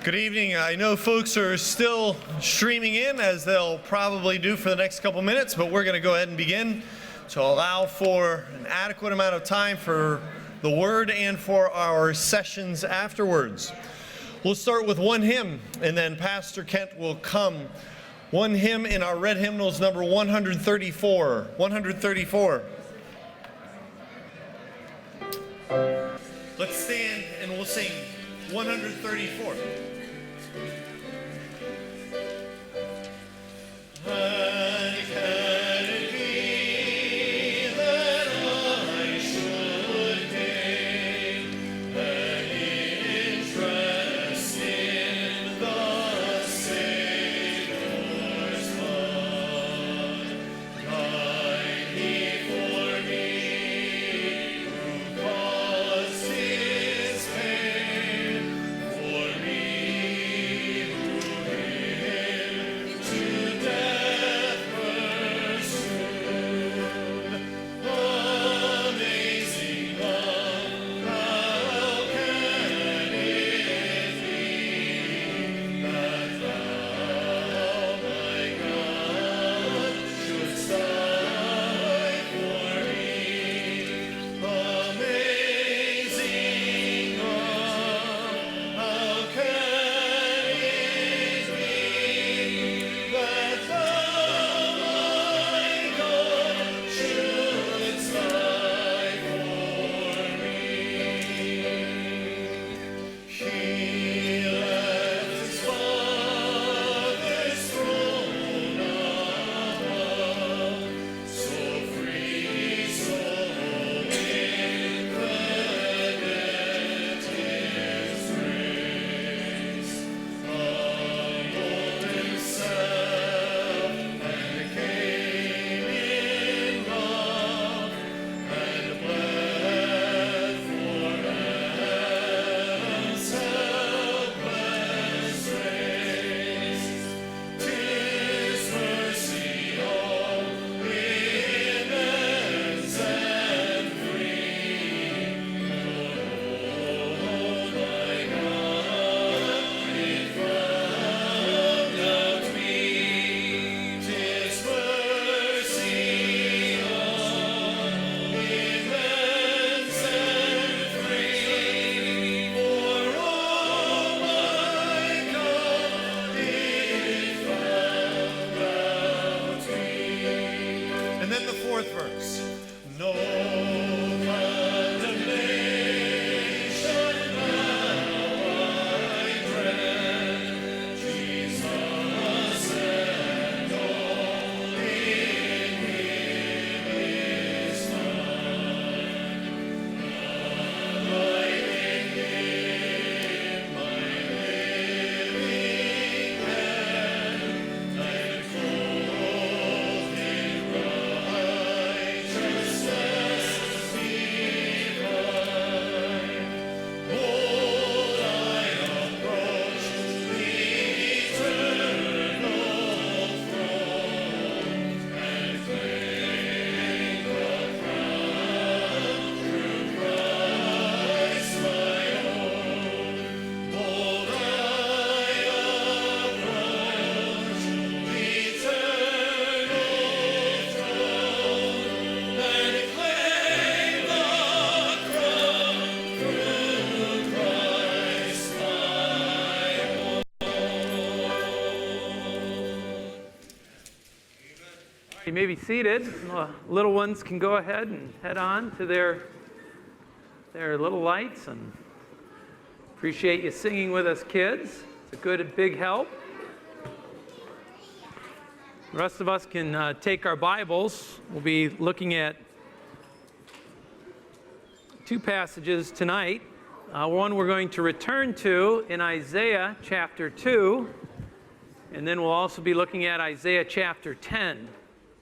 Good evening. I know folks are still streaming in, as they'll probably do for the next couple minutes, but we're going to go ahead and begin to allow for an adequate amount of time for the Word and for our sessions afterwards. We'll start with one hymn, and then Pastor Kent will come. One hymn in our red hymnals, number 134. 134. Let's stand and we'll sing 134. And can it be that I should gain any interest in the Savior's blood? Died He for me, who caused His pain, for me who Him to death pursued. Amazing love, how can it be that Thou, my God, shouldst die for me? Amazing love, how can it be that Thou, my God, shouldst die for me? He left His Father's throne above, so free, so infinite His grace. Humbled Himself and came in love, and bled for heaven's helpless race. 'Tis mercy all immense and free. Oh, my God, it found out me. 'Tis mercy all immense and free. For oh, my God, it found out me. And then the fourth verse. No condemnation now I dread, Jesus and all in Him is mine. Abiding in my living head, and clothed in righteousness divine. Behold, I approach the eternal throne, and claim the crown through Christ my own. Behold, I approach the eternal throne, and claim the crown through Christ my own. You may be seated. Little ones can go ahead and head on to their little lights, and appreciate you singing with us, kids. It's a good big help. The rest of us can take our Bibles. We'll be looking at two passages tonight. One we're going to return to in Isaiah chapter 2, and then we'll also be looking at Isaiah chapter 10.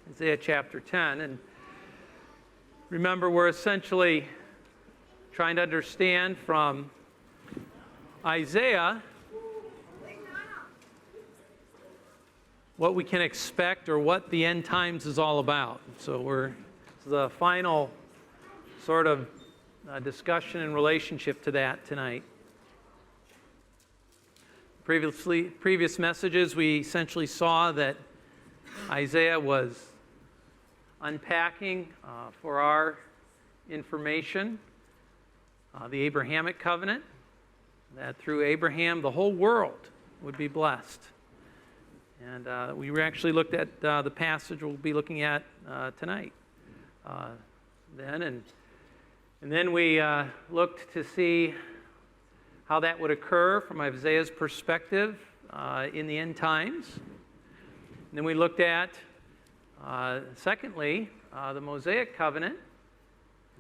Isaiah chapter 10. And remember, we're essentially trying to understand from Isaiah what we can expect or what the end times is all about. So this is the final sort of discussion in relationship to that tonight. Previous messages, we essentially saw that Isaiah was unpacking for our information the Abrahamic covenant, that through Abraham the whole world would be blessed. And we actually looked at the passage we'll be looking at tonight. And then we looked to see how that would occur from Isaiah's perspective in the end times. And then we looked at, secondly, the Mosaic covenant,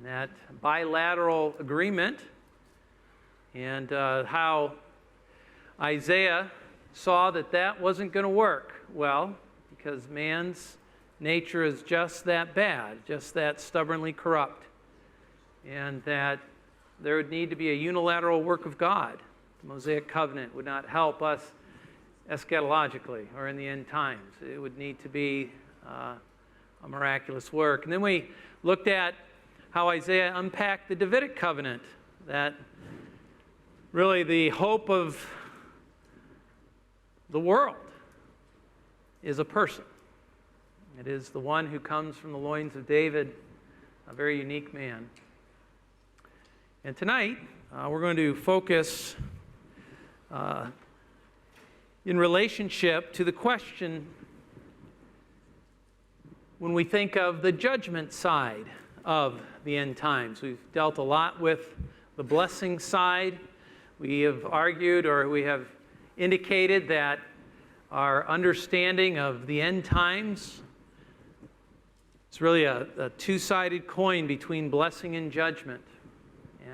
that bilateral agreement, and how Isaiah saw that that wasn't going to work well, because man's nature is just that bad, just that stubbornly corrupt, and that there would need to be a unilateral work of God. The Mosaic covenant would not help us eschatologically or in the end times. It would need to be a miraculous work. And then we looked at how Isaiah unpacked the Davidic covenant, that really the hope of the world is a person. It is the one who comes from the loins of David, a very unique man. And tonight, we're going to focus in relationship to the question when we think of the judgment side of the end times. We've dealt a lot with the blessing side. We have argued, or we have indicated, that our understanding of the end times is really a two-sided coin between blessing and judgment.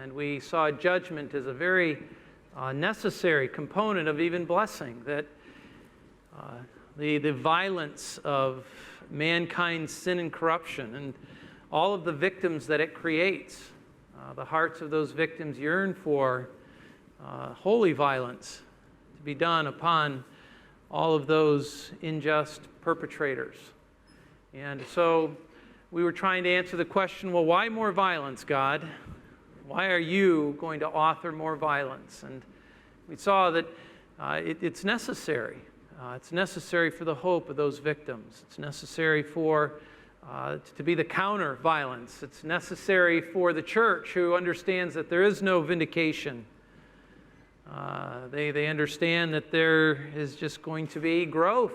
And we saw judgment as a very necessary component of even blessing, that the violence of mankind's sin and corruption and all of the victims that it creates, the hearts of those victims yearn for holy violence to be done upon all of those unjust perpetrators. And so we were trying to answer the question, well, why more violence, God? Why are you going to author more violence? And we saw that it's necessary. It's necessary for the hope of those victims. It's necessary for to be the counter violence. It's necessary for the church, who understands that there is no vindication. They understand that there is just going to be growth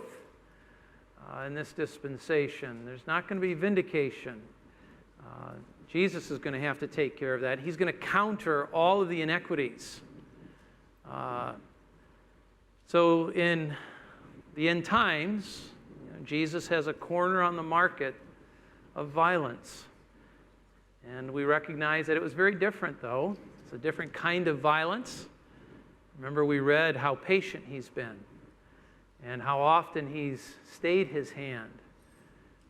in this dispensation. There's not going to be vindication. Jesus is going to have to take care of that. He's going to counter all of the inequities. So in the end times, Jesus has a corner on the market of violence. And we recognize that it was very different, though. It's a different kind of violence. Remember, we read how patient he's been, and how often he's stayed his hand,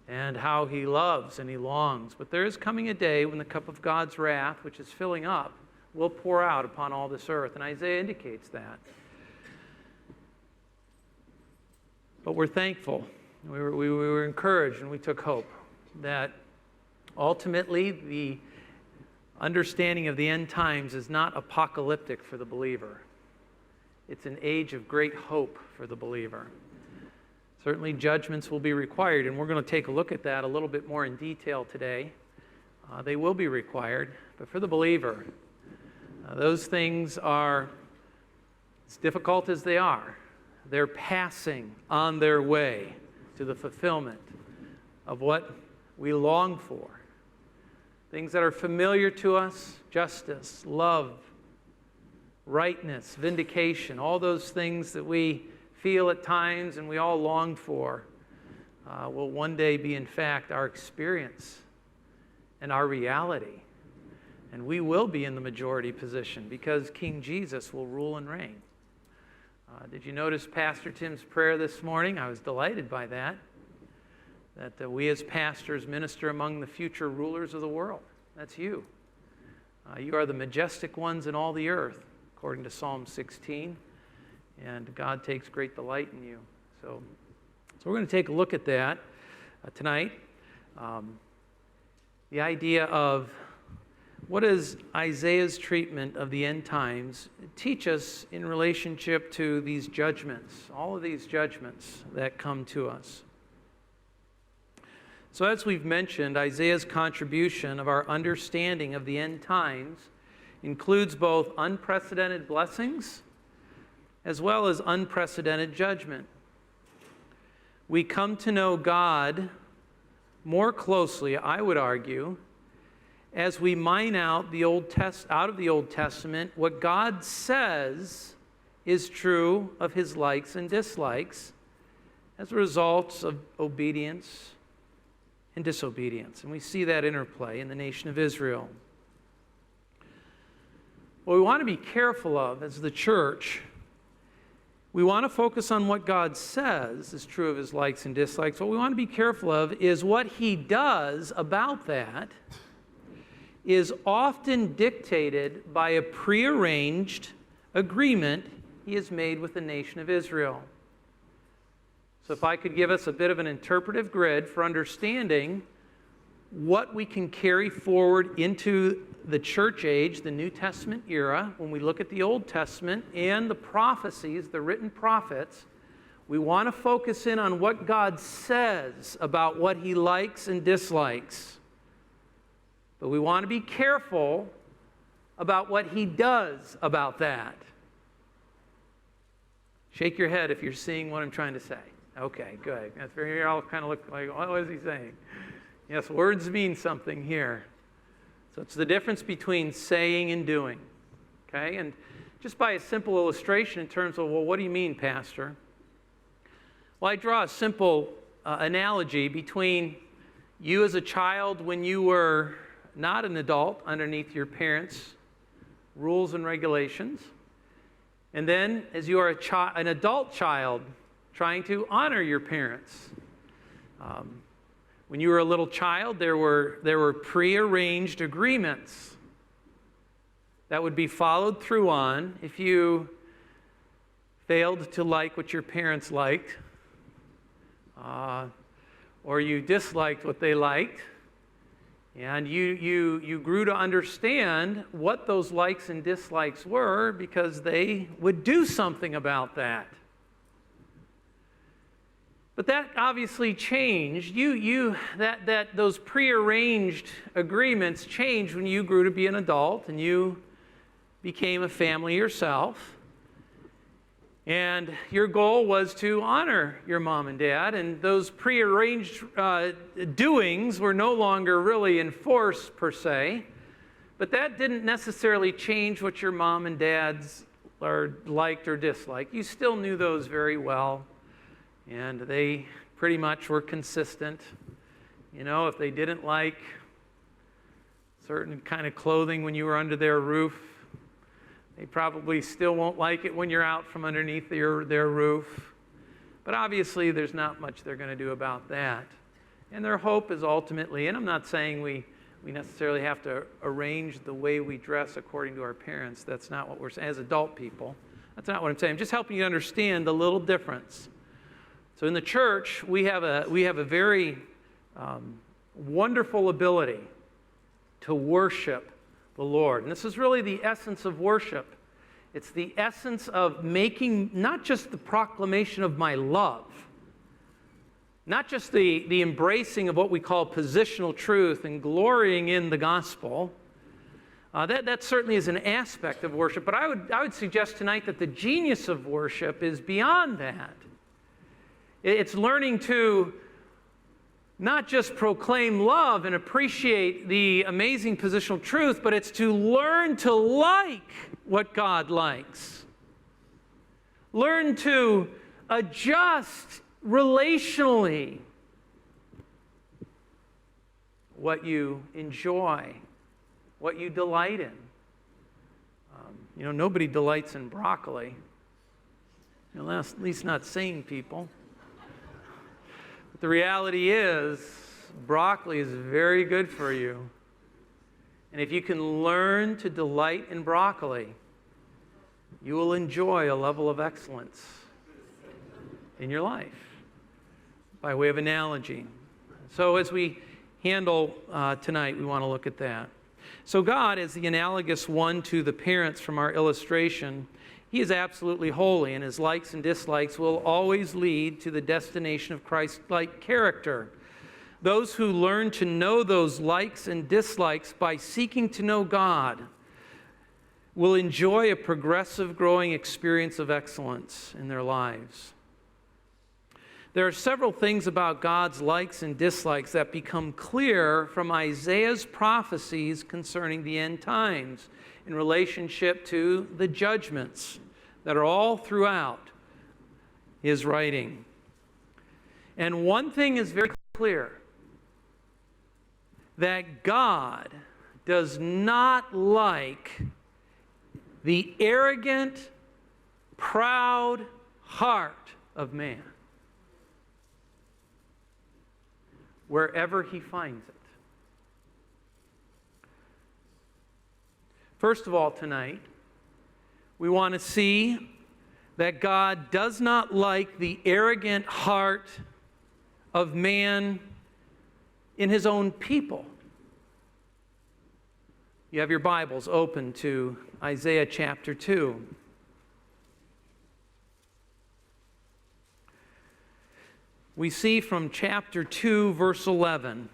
and how he loves and he longs. But there is coming a day when the cup of God's wrath, which is filling up, will pour out upon all this earth. And Isaiah indicates that. But we're thankful. We were encouraged, and we took hope that ultimately the understanding of the end times is not apocalyptic for the believer. It's an age of great hope for the believer. Certainly judgments will be required, and we're going to take a look at that a little bit more in detail today. They will be required, but for the believer, those things are, as difficult as they are, they're passing on their way to the fulfillment of what we long for. Things that are familiar to us: justice, love, rightness, vindication, all those things that we feel at times and we all long for will one day be, in fact, our experience and our reality. And we will be in the majority position because King Jesus will rule and reign. Did you notice Pastor Tim's prayer this morning? I was delighted by that we as pastors minister among the future rulers of the world. That's you. You are the majestic ones in all the earth, according to Psalm 16. And God takes great delight in you. So we're going to take a look at that tonight. The idea of what is Isaiah's treatment of the end times teach us in relationship to these judgments, all of these judgments that come to us. So as we've mentioned, Isaiah's contribution of our understanding of the end times includes both unprecedented blessings as well as unprecedented judgment. We come to know God more closely, I would argue, as we mine out out of the Old Testament what God says is true of his likes and dislikes as a result of obedience and disobedience. And we see that interplay in the nation of Israel. What we want to be careful of as the church, we want to focus on what God says is true of his likes and dislikes. What we want to be careful of is what he does about that is often dictated by a prearranged agreement he has made with the nation of Israel. So if I could give us a bit of an interpretive grid for understanding what we can carry forward into the church age, the New Testament era, when we look at the Old Testament and the prophecies, the written prophets, we want to focus in on what God says about what he likes and dislikes. But we want to be careful about what he does about that. Shake your head if you're seeing what I'm trying to say. Okay, good. That's very, you all kind of look like, what is he saying? Yes, words mean something here. So it's the difference between saying and doing. Okay? And just by a simple illustration in terms of, well, what do you mean, Pastor? Well, I draw a simple analogy between you as a child when you were not an adult underneath your parents' rules and regulations, and then as you are an adult child trying to honor your parents. When you were a little child, there were prearranged agreements that would be followed through on if you failed to like what your parents liked, or you disliked what they liked, and you grew to understand what those likes and dislikes were because they would do something about that. But that obviously changed. Those prearranged agreements changed when you grew to be an adult and you became a family yourself. And your goal was to honor your mom and dad, and those prearranged doings were no longer really enforced per se. But that didn't necessarily change what your mom and dads liked or disliked. You still knew those very well. And they pretty much were consistent. You know, if they didn't like certain kind of clothing when you were under their roof, they probably still won't like it when you're out from underneath their roof. But obviously, there's not much they're going to do about that. And their hope is ultimately, and I'm not saying we necessarily have to arrange the way we dress according to our parents. That's not what we're saying. As adult people, that's not what I'm saying. I'm just helping you understand the little difference. So in the church, we have a very wonderful ability to worship the Lord. And this is really the essence of worship. It's the essence of making not just the proclamation of my love, not just the embracing of what we call positional truth and glorying in the gospel. That certainly is an aspect of worship. But I would suggest tonight that the genius of worship is beyond that. It's learning to not just proclaim love and appreciate the amazing positional truth, but it's to learn to like what God likes. Learn to adjust relationally what you enjoy, what you delight in. Nobody delights in broccoli. At least not sane people. The reality is, broccoli is very good for you. And if you can learn to delight in broccoli, you will enjoy a level of excellence in your life, by way of analogy. So as we handle tonight, we want to look at that. So God, as the analogous one to the parents from our illustration, he is absolutely holy, and his likes and dislikes will always lead to the destination of Christ-like character. Those who learn to know those likes and dislikes by seeking to know God will enjoy a progressive, growing experience of excellence in their lives. There are several things about God's likes and dislikes that become clear from Isaiah's prophecies concerning the end times in relationship to the judgments that are all throughout his writing. And one thing is very clear, that God does not like the arrogant, proud heart of man, wherever he finds it. First of all, tonight, we want to see that God does not like the arrogant heart of man in his own people. You have your Bibles open to Isaiah chapter 2. We see from chapter 2, verse 11,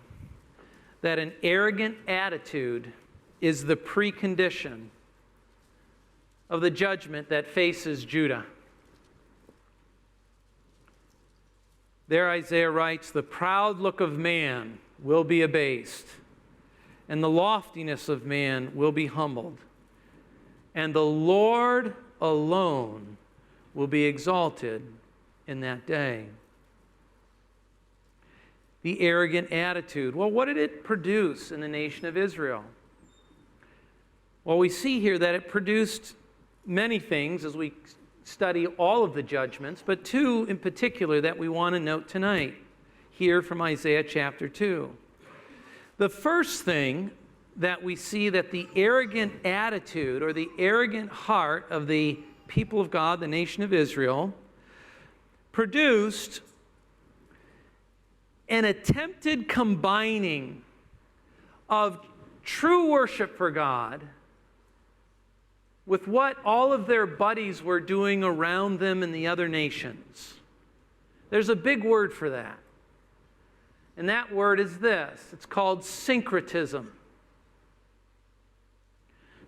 that an arrogant attitude is the precondition of the judgment that faces Judah. There Isaiah writes, "The proud look of man will be abased, and the loftiness of man will be humbled, and the Lord alone will be exalted in that day." The arrogant attitude. Well, what did it produce in the nation of Israel? Well, we see here that it produced many things as we study all of the judgments, but two in particular that we want to note tonight, here from Isaiah chapter 2. The first thing that we see that the arrogant attitude or the arrogant heart of the people of God, the nation of Israel, produced an attempted combining of true worship for God with what all of their buddies were doing around them in the other nations. There's a big word for that. And that word is this. It's called syncretism.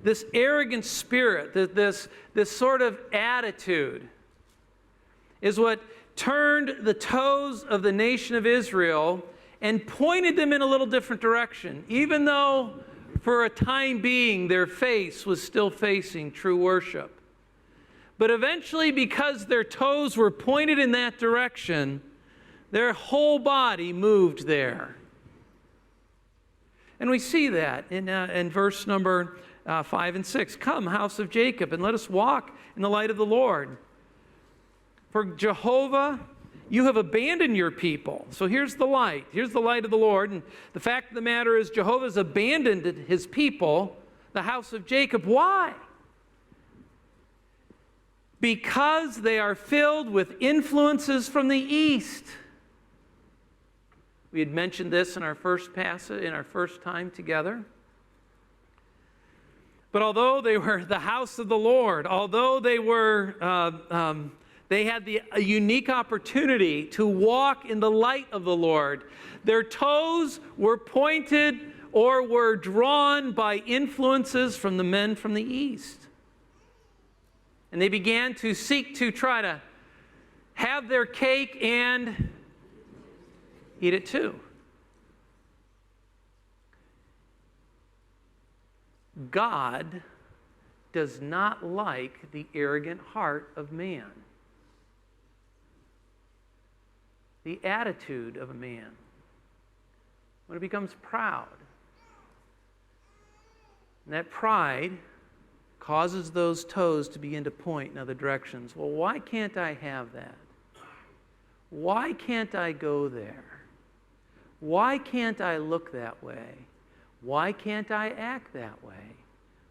This arrogant spirit, this sort of attitude is what turned the toes of the nation of Israel and pointed them in a little different direction, even though for a time being their face was still facing true worship. But eventually, because their toes were pointed in that direction, their whole body moved there. And we see that in verse number 5 and 6. "Come, house of Jacob, and let us walk in the light of the Lord. For Jehovah, you have abandoned your people." So here's the light. Here's the light of the Lord. And the fact of the matter is Jehovah's abandoned his people, the house of Jacob. Why? Because they are filled with influences from the east. We had mentioned this in our first passage, in our first time together. But although they were the house of the Lord, although they were they had a unique opportunity to walk in the light of the Lord, their toes were pointed or were drawn by influences from the men from the east. And they began to seek to try to have their cake and eat it too. God does not like the arrogant heart of man, the attitude of a man when it becomes proud. And that pride causes those toes to begin to point in other directions. Well, why can't I have that? Why can't I go there? Why can't I look that way? Why can't I act that way?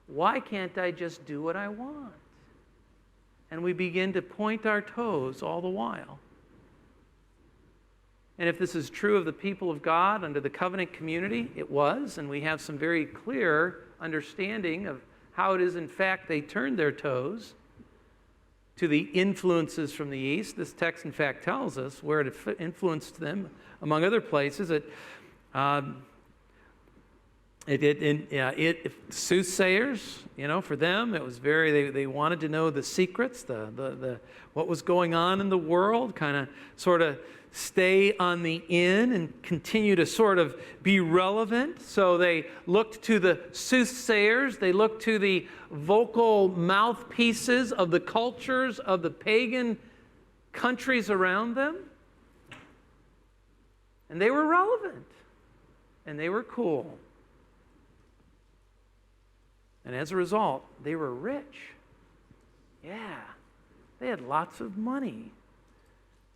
Why can't I just do what I want? And we begin to point our toes all the while. And if this is true of the people of God under the covenant community, it was, and we have some very clear understanding of how it is, in fact, they turned their toes to the influences from the east. This text, in fact, tells us where it influenced them, among other places. Soothsayers, for them, it was they wanted to know the secrets, the what was going on in the world, kind of sort of stay on the in and continue to sort of be relevant. So they looked to the soothsayers, they looked to the vocal mouthpieces of the cultures of the pagan countries around them. And they were relevant, and they were cool. And as a result, they were rich. Yeah, they had lots of money.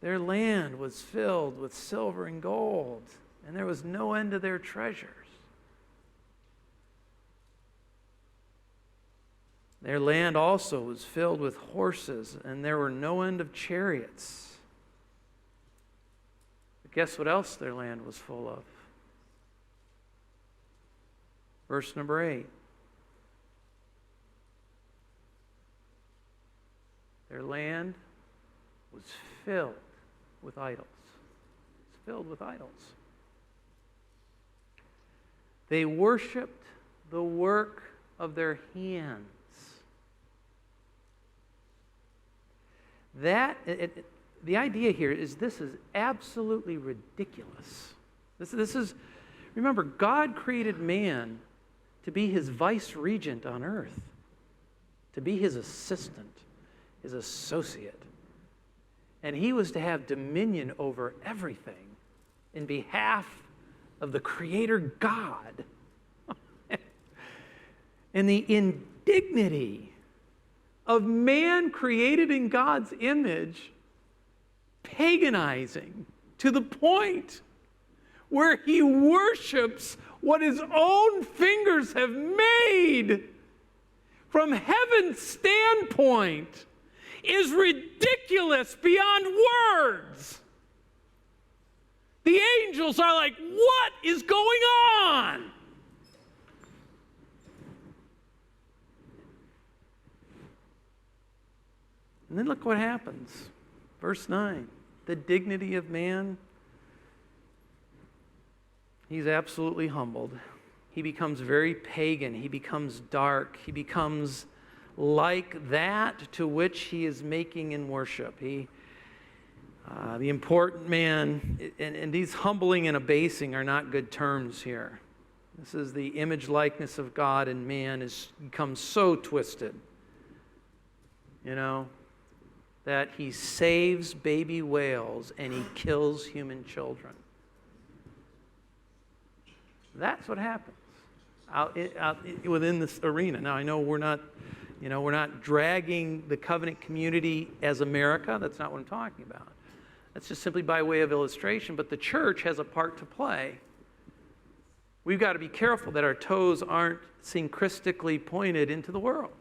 Their land was filled with silver and gold, and there was no end to their treasures. Their land also was filled with horses, and there were no end of chariots. But guess what else their land was full of? Verse number 8. Their land was filled with idols. It's filled with idols. They worshiped the work of their hands. The idea here is this is absolutely ridiculous. This is, remember, God created man to be his vice regent on earth, to be his assistant, his associate. And he was to have dominion over everything in behalf of the Creator God. And the indignity of man created in God's image paganizing to the point where he worships what his own fingers have made from heaven's standpoint is ridiculous beyond words. The angels are like, what is going on? And then look what happens. Verse 9, the dignity of man, he's absolutely humbled. He becomes very pagan. He becomes dark. He becomes like that to which he is making in worship. The important man, and these humbling and abasing are not good terms here. This is the image likeness of God and man has become so twisted, that he saves baby whales and he kills human children. That's what happens out within this arena. Now, I know we're not dragging the covenant community as America. That's not what I'm talking about. That's just simply by way of illustration. But the church has a part to play. We've got to be careful that our toes aren't synchristically pointed into the world.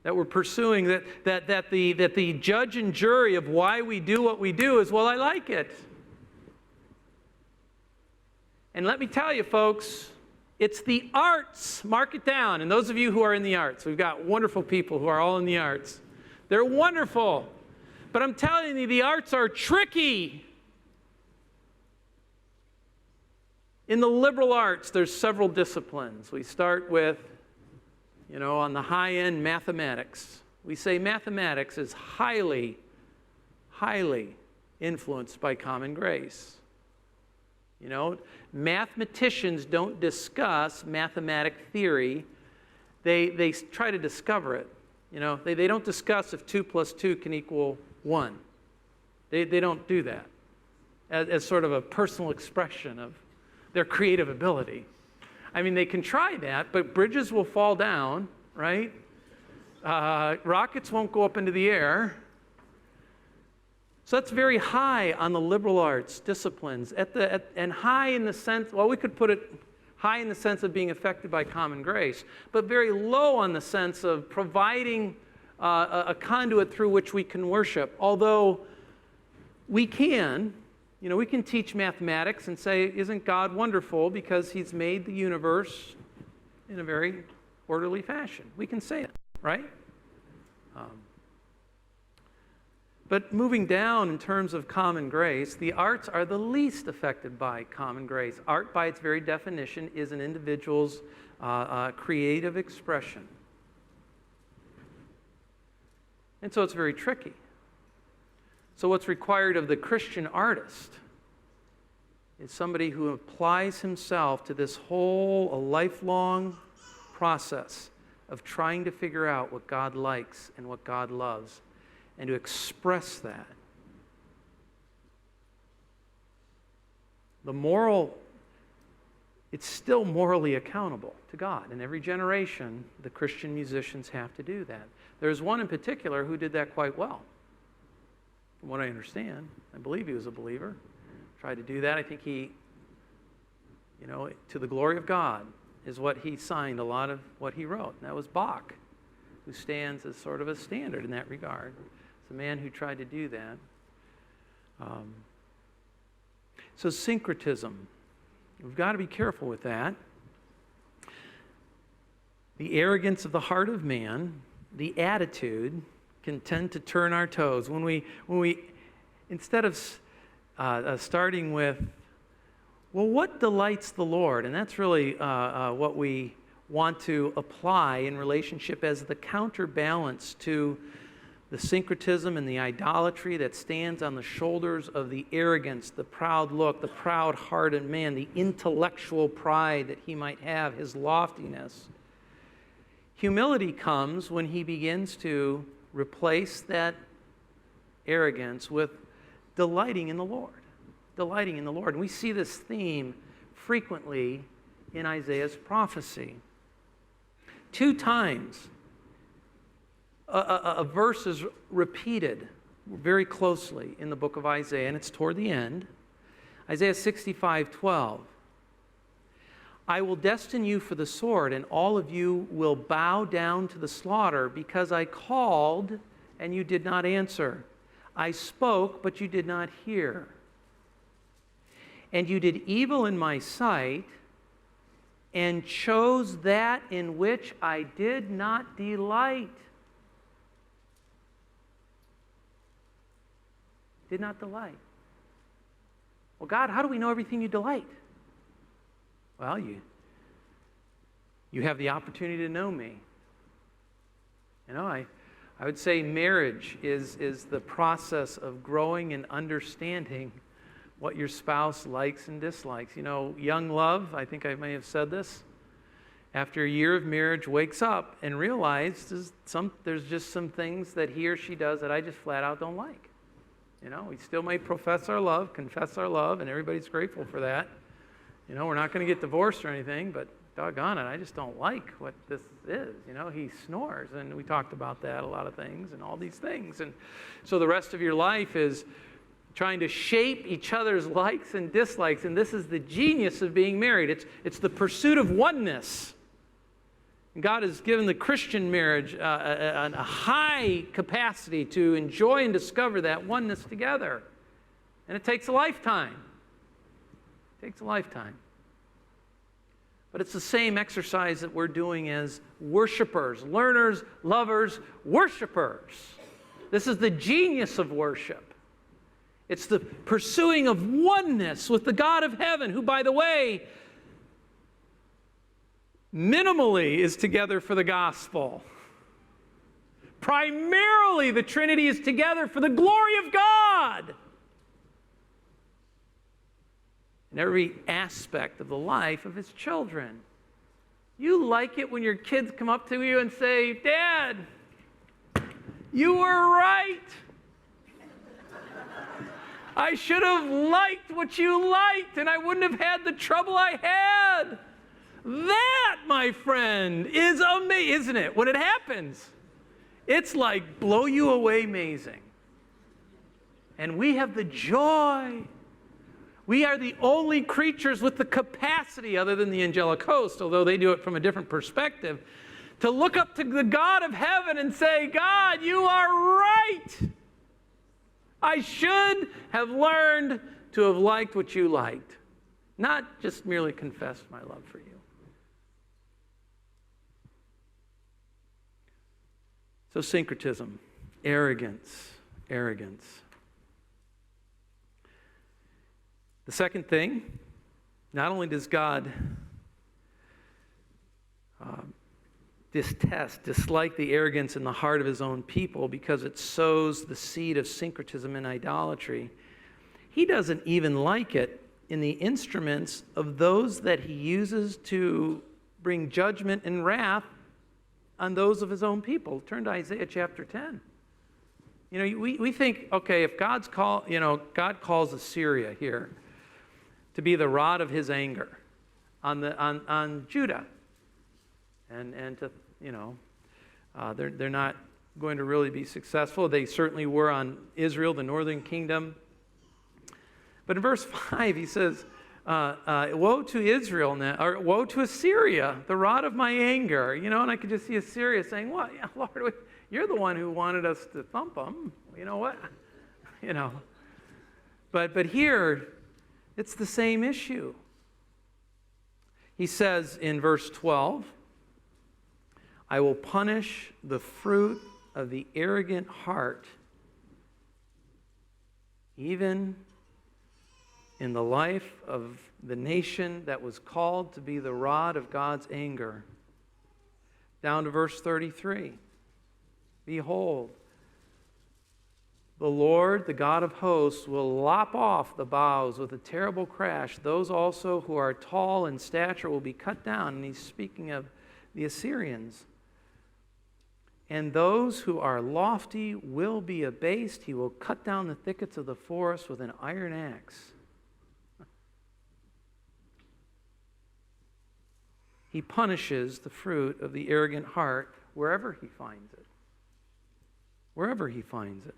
That we're pursuing that the judge and jury of why we do what we do is, well, I like it. And let me tell you, folks, it's the arts. Mark it down. And those of you who are in the arts, we've got wonderful people who are all in the arts. They're wonderful. But I'm telling you, the arts are tricky. In the liberal arts, there's several disciplines. We start with, on the high end, mathematics. We say mathematics is highly, highly influenced by common grace. Mathematicians don't discuss mathematic theory. They try to discover it. They don't discuss if 2 + 2 can equal 1. They don't do that as sort of a personal expression of their creative ability. I mean, they can try that, but bridges will fall down, right? Rockets won't go up into the air. So that's very high on the liberal arts disciplines, and high in the sense, well, we could put it high in the sense of being affected by common grace, but very low on the sense of providing a conduit through which we can worship. Although we can, we can teach mathematics and say, isn't God wonderful because he's made the universe in a very orderly fashion? We can say that, right? But moving down in terms of common grace, the arts are the least affected by common grace. Art, by its very definition, is an individual's creative expression. And so it's very tricky. So what's required of the Christian artist is somebody who applies himself to this whole, a lifelong process of trying to figure out what God likes and what God loves, and to express that. It's still morally accountable to God. In every generation, the Christian musicians have to do that. There's one in particular who did that quite well. From what I understand, I believe he was a believer. Tried to do that. I think he, to the glory of God is what he signed a lot of what he wrote. And that was Bach, who stands as sort of a standard in that regard. It's a man who tried to do that. So syncretism. We've got to be careful with that. The arrogance of the heart of man, the attitude, can tend to turn our toes. When we instead of starting with, well, what delights the Lord? And that's really what we want to apply in relationship as the counterbalance to the syncretism and the idolatry that stands on the shoulders of the arrogance, the proud look, the proud-hearted man, the intellectual pride that he might have, his loftiness. Humility comes when he begins to replace that arrogance with delighting in the Lord. Delighting in the Lord. And we see this theme frequently in Isaiah's prophecy. 2 times a verse is repeated very closely in the book of Isaiah, and it's toward the end. Isaiah 65:12. I will destine you for the sword, and all of you will bow down to the slaughter, because I called, and you did not answer. I spoke, but you did not hear. And you did evil in my sight, and chose that in which I did not delight. Did not delight. Well, God, how do we know everything you delight? Well, you have the opportunity to know me. I would say marriage is the process of growing and understanding what your spouse likes and dislikes. Young love, I think I may have said this, after a year of marriage wakes up and realizes there's just some things that he or she does that I just flat out don't like. We still may profess our love, confess our love, and everybody's grateful for that. We're not going to get divorced or anything, but doggone it, I just don't like what this is. He snores, and we talked about that, a lot of things, and all these things. And so the rest of your life is trying to shape each other's likes and dislikes, and this is the genius of being married. It's the pursuit of oneness. God has given the Christian marriage a high capacity to enjoy and discover that oneness together. And it takes a lifetime. It takes a lifetime. But it's the same exercise that we're doing as worshipers, learners, lovers, worshipers. This is the genius of worship. It's the pursuing of oneness with the God of heaven, who, by the way, minimally is together for the gospel. Primarily, the Trinity is together for the glory of God. In every aspect of the life of his children. You like it when your kids come up to you and say, Dad, you were right. I should have liked what you liked, and I wouldn't have had the trouble I had. That, my friend, is amazing, isn't it? When it happens, it's like blow you away amazing. And we have the joy. We are the only creatures with the capacity, other than the angelic host, although they do it from a different perspective, to look up to the God of heaven and say, God, you are right. I should have learned to have liked what you liked, not just merely confessed my love for you. So syncretism, arrogance. The second thing, not only does God dislike the arrogance in the heart of his own people because it sows the seed of syncretism and idolatry, he doesn't even like it in the instruments of those that he uses to bring judgment and wrath on those of his own people. Turn to Isaiah chapter 10. You know, we think, okay, if God calls Assyria here to be the rod of his anger on Judah, and to, they're not going to really be successful. They certainly were on Israel, the northern kingdom. But in verse 5, he says, woe to Israel now, or woe to Assyria, the rod of my anger. And I could just see Assyria saying, well, yeah, Lord, you're the one who wanted us to thump them. You know what? But here, it's the same issue. He says in verse 12, I will punish the fruit of the arrogant heart, even in the life of the nation that was called to be the rod of God's anger. Down to verse 33. Behold, the Lord, the God of hosts, will lop off the boughs with a terrible crash. Those also who are tall in stature will be cut down. And he's speaking of the Assyrians. And those who are lofty will be abased. He will cut down the thickets of the forest with an iron axe. He punishes the fruit of the arrogant heart wherever he finds it. Wherever he finds it.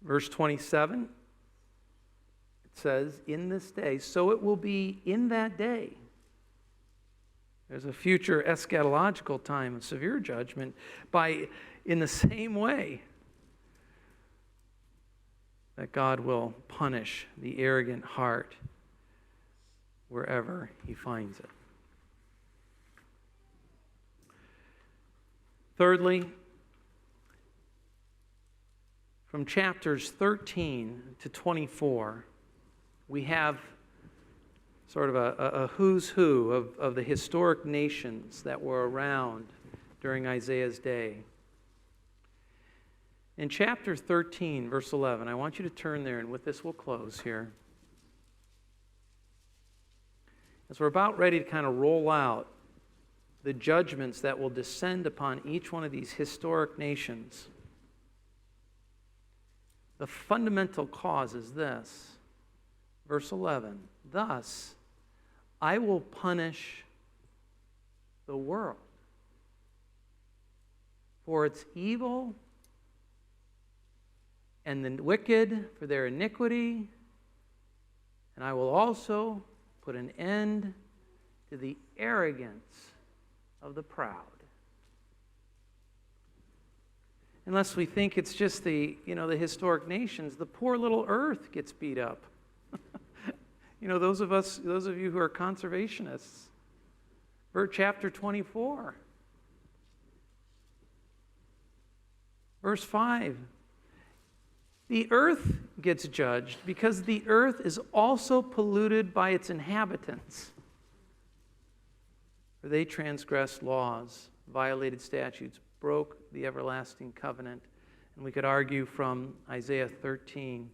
Verse 27, it says, in this day, so it will be in that day. There's a future eschatological time of severe judgment in the same way that God will punish the arrogant heart wherever he finds it. Thirdly, from chapters 13 to 24, we have sort of a who's who of the historic nations that were around during Isaiah's day. In chapter 13, verse 11, I want you to turn there, and with this we'll close here. As we're about ready to kind of roll out the judgments that will descend upon each one of these historic nations, the fundamental cause is this. Verse 11, thus I will punish the world for its evil and the wicked for their iniquity, and I will also put an end to the arrogance of the proud. Unless we think it's just the historic nations, the poor little earth gets beat up. Those of you who are conservationists. Chapter 24. Verse 5. The earth gets judged because the earth is also polluted by its inhabitants. For they transgressed laws, violated statutes, broke the everlasting covenant. And we could argue from Isaiah 13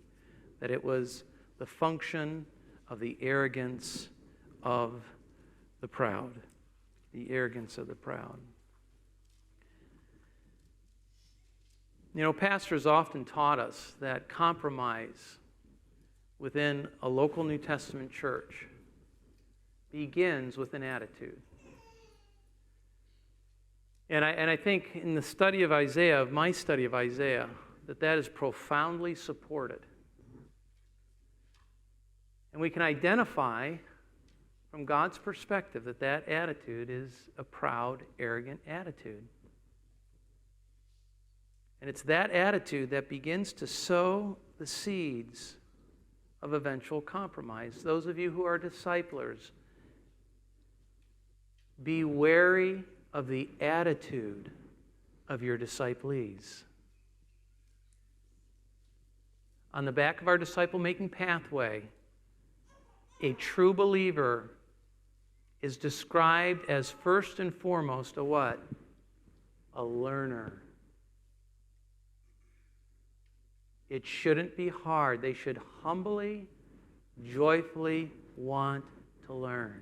that it was the function of the arrogance of the proud. The arrogance of the proud. Pastors often taught us that compromise within a local New Testament church begins with an attitude. And I think in the study of Isaiah, my study of Isaiah, that is profoundly supported. And we can identify from God's perspective that attitude is a proud, arrogant attitude. And it's that attitude that begins to sow the seeds of eventual compromise. Those of you who are disciplers, be wary of the attitude of your disciplees. On the back of our disciple-making pathway, a true believer is described as first and foremost a what? A learner. It shouldn't be hard. They should humbly, joyfully want to learn.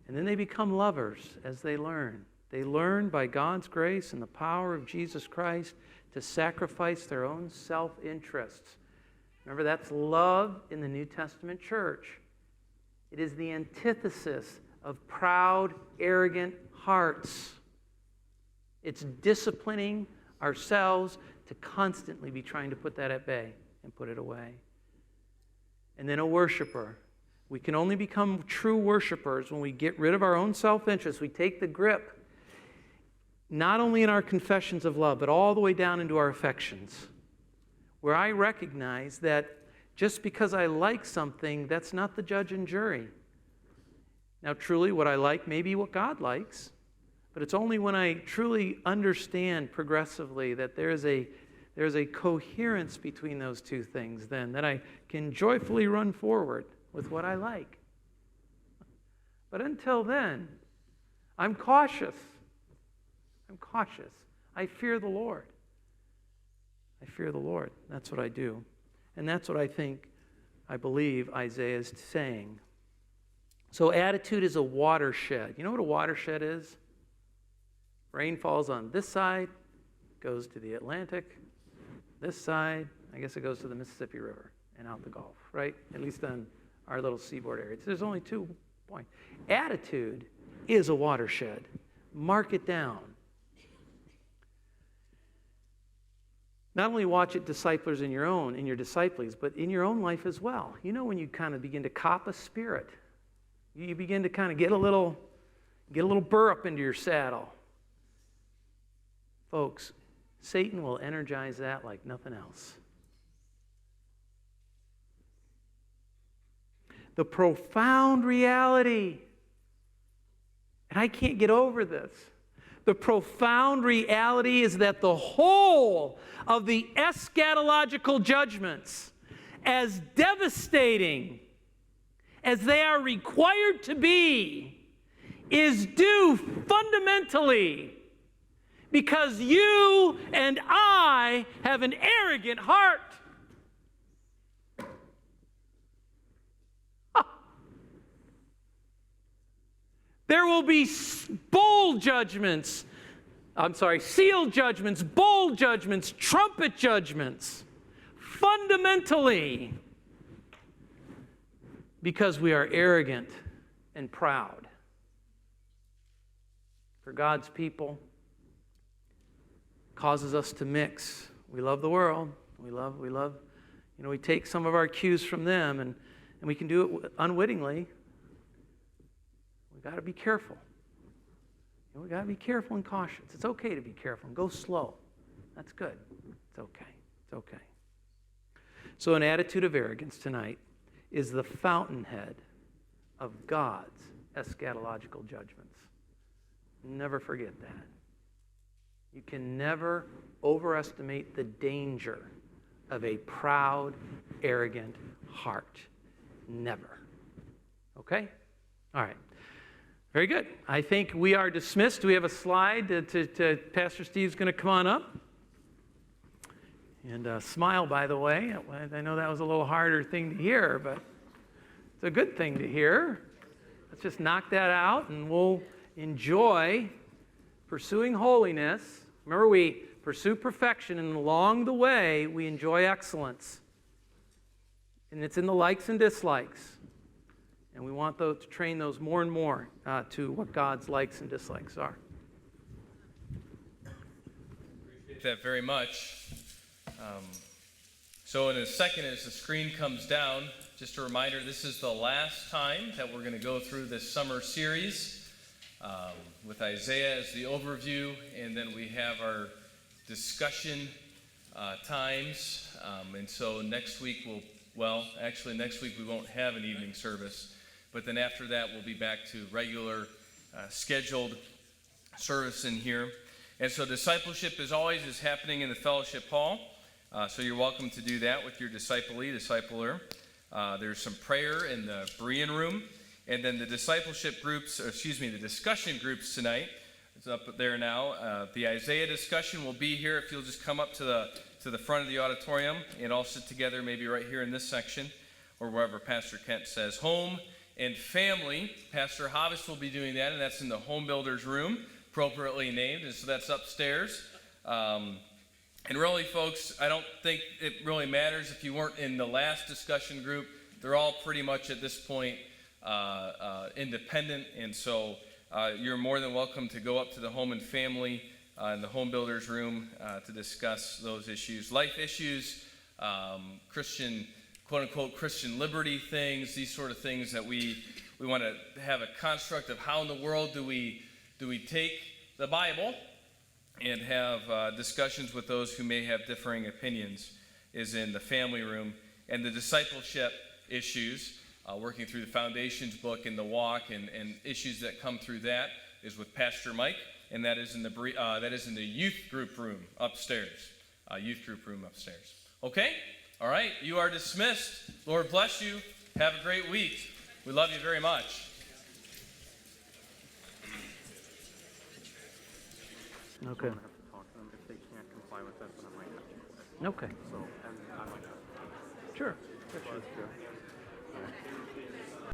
And then they become lovers as they learn. They learn by God's grace and the power of Jesus Christ to sacrifice their own self-interests. Remember, that's love in the New Testament church. It is the antithesis of proud, arrogant hearts. It's disciplining ourselves to constantly be trying to put that at bay and put it away. And then a worshiper. We can only become true worshipers when we get rid of our own self-interest. We take the grip, not only in our confessions of love, but all the way down into our affections, where I recognize that just because I like something, that's not the judge and jury. Now, truly, what I like may be what God likes, but it's only when I truly understand progressively that there's a coherence between those two things then that I can joyfully run forward with what I like. But until then, I'm cautious. I'm cautious. I fear the Lord. I fear the Lord. That's what I do. And that's what I believe Isaiah is saying. So attitude is a watershed. You know what a watershed is? Rain falls on this side, goes to the Atlantic. This side, I guess it goes to the Mississippi River and out the Gulf, right? At least on our little seaboard area. There's only 2 points. Attitude is a watershed. Mark it down. Not only watch it, disciplers in your disciples, but in your own life as well. You know when you kind of begin to cop a spirit, you begin to kind of get a little burr up into your saddle. Folks, Satan will energize that like nothing else. The profound reality, and I can't get over this, the profound reality is that the whole of the eschatological judgments, as devastating as they are required to be, is due fundamentally because you and I have an arrogant heart. There will be sealed judgments, bold judgments, trumpet judgments, fundamentally because we are arrogant and proud. For God's people, causes us to mix. We love the world. We love, we take some of our cues from them, and we can do it unwittingly. We've got to be careful. We've got to be careful and cautious. It's okay to be careful and go slow. That's good. It's okay. It's okay. So an attitude of arrogance tonight is the fountainhead of God's eschatological judgments. Never forget that. You can never overestimate the danger of a proud, arrogant heart. Never. Okay? All right. Very good. I think we are dismissed. Do we have a slide? Pastor Steve's going to come on up. And smile, by the way. I know that was a little harder thing to hear, but it's a good thing to hear. Let's just knock that out, and we'll enjoy pursuing holiness. Remember, we pursue perfection, and along the way, we enjoy excellence. And it's in the likes and dislikes. And we want to train those more and more to what God's likes and dislikes are. Appreciate that very much. So in a second, as the screen comes down, just a reminder, this is the last time that we're going to go through this summer series. with Isaiah as the overview, and then we have our discussion times. And so next week next week we won't have an evening service, but then after that we'll be back to regular scheduled service in here. And so discipleship, as always, is happening in the fellowship hall. So you're welcome to do that with your discipler. There's some prayer in the Berean room. And then the discipleship groups, the discussion groups tonight, it's up there now. The Isaiah discussion will be here if you'll just come up to the front of the auditorium and all sit together, maybe right here in this section, or wherever Pastor Kent says home and family. Pastor Havis will be doing that, and that's in the home builders room, appropriately named, and so that's upstairs. And really, folks, I don't think it really matters if you weren't in the last discussion group. They're all pretty much at this point independent, and so you're more than welcome to go up to the home and family in the home builders room to discuss those issues, life issues, Christian, quote-unquote, Christian liberty things, these sort of things that we want to have a construct of how in the world do we take the Bible and have discussions with those who may have differing opinions is in the family room. And the discipleship issues, working through the Foundations book and the walk and issues that come through that is with Pastor Mike, and that is in the youth group room upstairs. Okay? All right, you are dismissed. Lord bless you. Have a great week. We love you very much. Okay. I'm gonna have to talk to them if they can't comply with that, then I might have to quit. Okay. So, and I might have to. Sure. That's good.